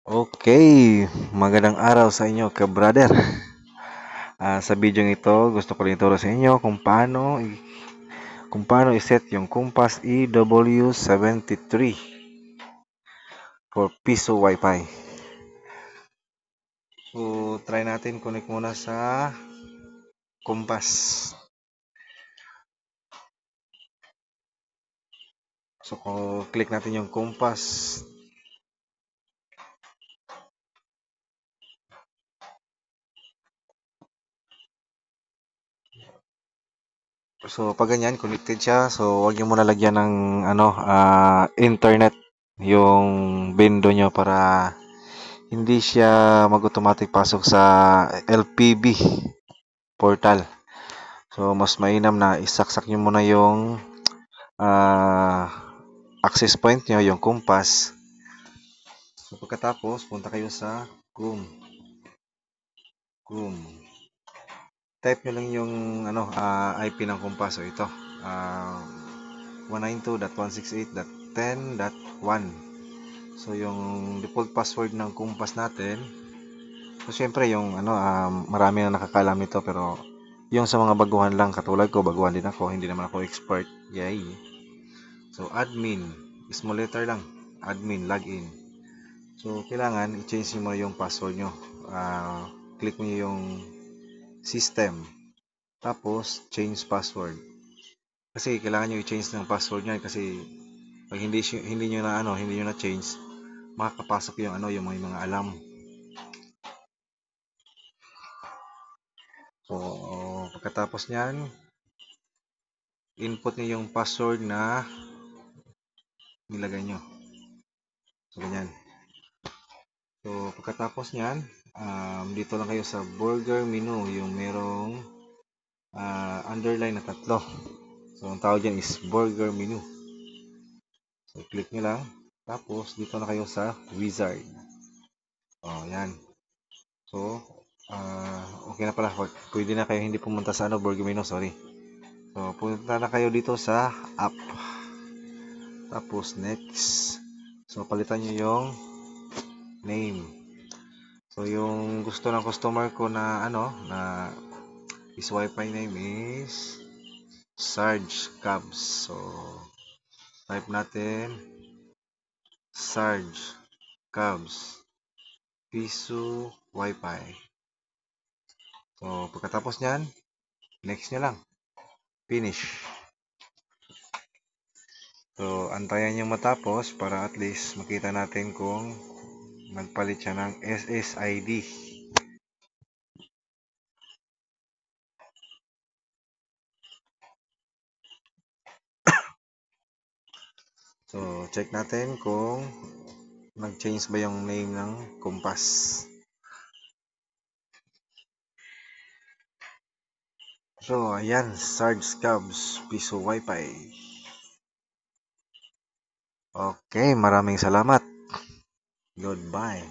Okay, magandang araw sa inyo ka-brother. Sa video ito, gusto ko rin ituro sa inyo kung paano i-set yung Compass EW73 for Piso Wi-Fi. So, try natin connect muna sa Compass. So, click natin yung Compass. So, pag ganyan, connected siya. So, huwag niyo muna lagyan ng internet yung window nyo para hindi siya mag-automatic pasok sa LPB portal. So, mas mainam na isaksak nyo muna yung access point nyo, yung compass. So, pagkatapos, punta kayo sa Chrome. Type nyo lang yung IP ng compass. So, ito. 192.168.10.1. So, yung default password ng compass natin. So, syempre, yung marami na nakakalam nito, pero yung sa mga baguhan lang, katulad ko, baguhan din ako, hindi naman ako expert. Yay! So, admin, small letter lang, admin, login. So, kailangan i-change mo yung password nyo. Click mo yung system. Tapos, change password. Kasi kailangan nyo i-change ng password nyo kasi pag hindi nyo na change, makakapasok yung yung mga alarm. So, pagkatapos niyan, input niyo yung password na nilagay nyo. So, ganyan. So, pagkatapos niyan, dito lang kayo sa burger menu, yung merong underline na 3. So, ang tawag dyan is burger menu. So, click nyo lang. Tapos, dito na kayo sa wizard. Yan. So, okay na pala. Pwede na kayo hindi pumunta sa burger menu, sorry. So, punta na kayo dito sa app. Tapos, next. So, palitan nyo yung name. So, yung gusto ng customer ko na na his Wi-Fi name is Sarge Cabs. So, type natin Sarge Cabs Piso Wi-Fi. So, pagkatapos nyan, next nyo lang. Finish. So, antayan nyo matapos para at least makita natin kung nagpalit siya ng SSID. So, check natin kung nag-change ba yung name ng Compass. So, ayan, Sarge Cabs Piso Wi-Fi. Okay, maraming salamat. Goodbye.